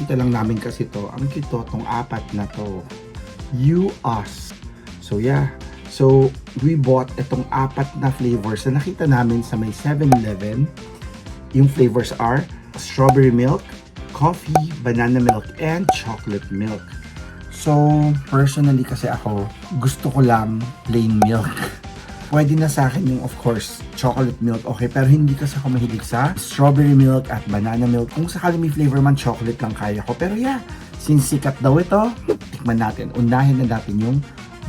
nakita lang namin kasi to. Ang cute to, tong apat na to. You, us. So yeah. So, we bought itong apat na flavors na nakita namin sa may 7-Eleven. Yung flavors are strawberry milk, coffee, banana milk, and chocolate milk. So, personally kasi ako, gusto ko lang plain milk. Pwede na sa akin yung, of course, chocolate milk, okay, pero hindi kasi ako mahilig sa strawberry milk at banana milk. Kung sakali may flavor man, chocolate lang kaya ko. Pero yeah, since sikat daw ito, tikman natin. Unahin na natin yung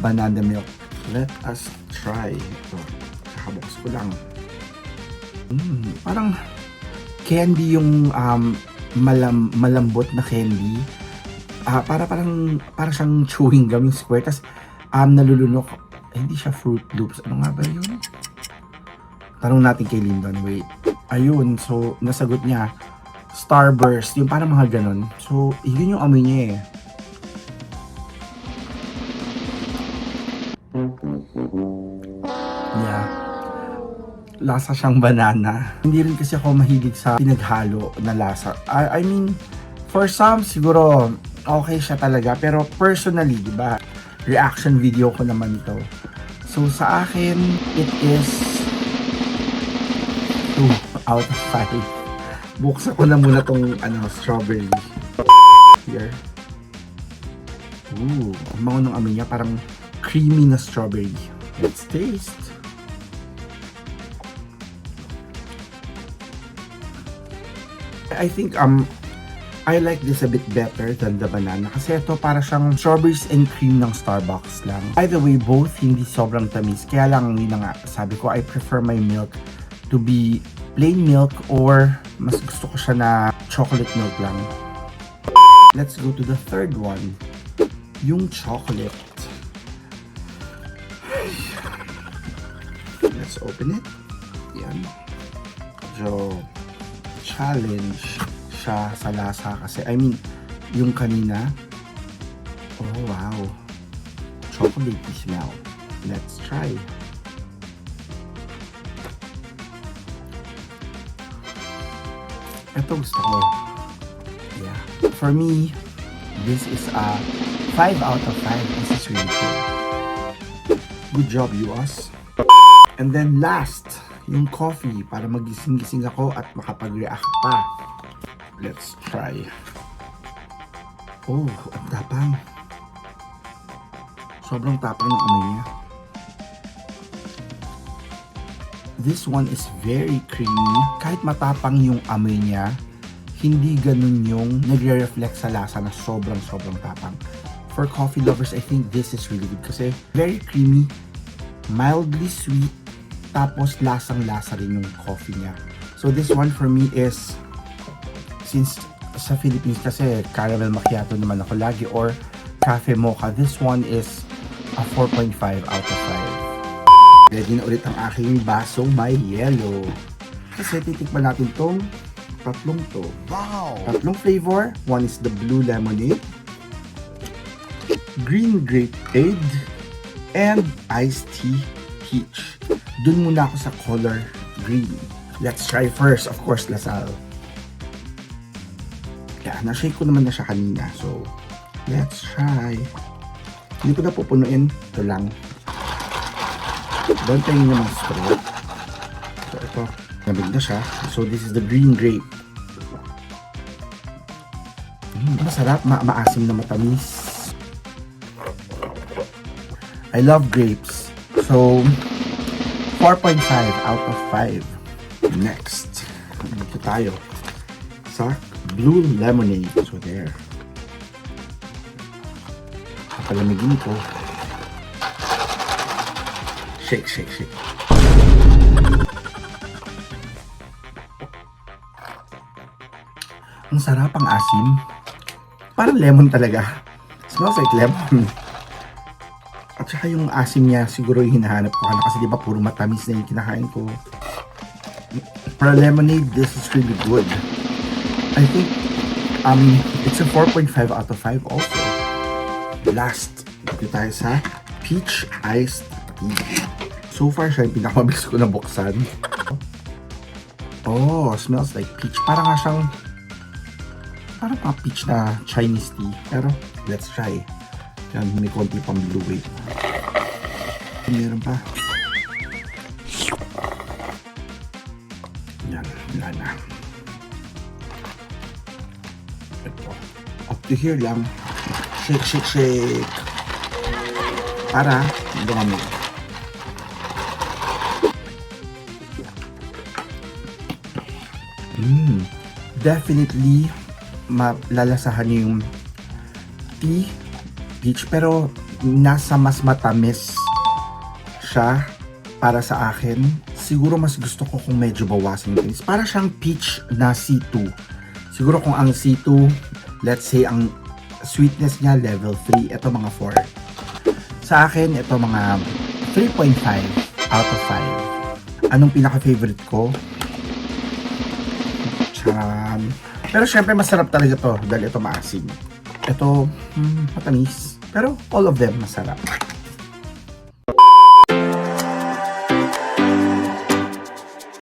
banana milk. Let us try. Ito, kakabox ko lang. Parang candy yung malambot na candy. Para siyang chewing gum yung square. Tapos nalulunok. Hindi siya Fruit Loops. Ano nga ba yun? Tanong natin kay Lyndon. Wait. Ayun. So, nasagot niya. Starburst. Yung parang mga ganun. So, yun yung amoy niya eh. Yeah. Lasa siyang banana. Hindi rin kasi ako mahilig sa pinaghalo na lasa. I mean, for some, siguro, okay siya talaga. Pero personally, di ba? Reaction video ko naman to. So sa akin, it is 2 out of 5. Buksan ko na muna tong strawberry. Here. Ooh, ang bango ng amoy niya, parang creamy na strawberry. Let's taste. I think I like this a bit better than the banana kasi ito para siyang strawberries and cream ng Starbucks lang. By the way, both hindi sobrang tamis. Kaya lang, yun na nga, sabi ko, I prefer my milk to be plain milk or mas gusto ko siya na chocolate milk lang. Let's go to the third one. Yung chocolate. Let's open it. Yan. So, challenge siya sa lasa kasi yung kanina, oh wow, chocolatey smell. Let's try. Ito gusto ko. Yeah, for me, this is a 5 out of 5. This is really cool. Good job, US. And then last, yung coffee para magising-gising ako at makapag-react pa. Let's try. Oh, ang tapang. Sobrang tapang ng amoy niya. This one is very creamy. Kahit matapang yung amoy niya, hindi ganun yung nagre-reflect sa lasa na sobrang tapang. For coffee lovers, I think this is really good kasi very creamy, mildly sweet, tapos lasang-lasa rin yung coffee niya. So this one for me is, since sa Philippines kasi caramel macchiato naman ako lagi or cafe mocha, this one is a 4.5 out of 5. Ready na ulit ang aking basong may yellow. Kasi titikman natin tong tatlong to. Wow! Tatlong flavor. One is the blue lemonade, green grapeade, and iced tea peach. Dun muna ako sa color green. Let's try first, of course, Lasal. Yeah, na-shake ko naman na siya kanina. So, let's try. Hindi ko na pupunuin. Ito lang. Don't tayo naman straw. So, ito. Nabig na siya. So, this is the green grape. Masarap. Maasim na matamis. I love grapes. So, 4.5 out of 5. Next. Dito tayo sa blue lemonade. So there. Papalamigin ko. Shake, shake, shake. Ang sarap, ang asim. Parang lemon talaga. Smells like lemon. At saka yung asim niya, siguro yung hinahanap ko. Kasi di ba puro matamis na yung kinakain ko. For a lemonade, this is really good. I think it's a 4.5 out of 5 also. Last, dito tayo sa peach iced tea. So far, siya yung pinakamabilis ko na buksan. Oh, smells like peach. Parang nga siyang Parang mga peach na Chinese tea. Pero, let's try. Yan, may konti pang blue wave. Meron pa. Yan, wala na. Ito. Up to here lang. Shake, shake, shake. Para lumamig. Definitely malalasahan niyo yung tea, peach, pero nasa mas matamis siya para sa akin. Siguro mas gusto ko kung medyo bawasan yung tamis. Para siyang peach na C2. Siguro kung ang C2, let's say ang sweetness niya level 3, ito mga 4. Sa akin, ito mga 3.5 out of 5. Anong pinaka-favorite ko? Charan. Pero syempre masarap talaga to dahil ito maasim. Ito, matamis. Pero all of them masarap.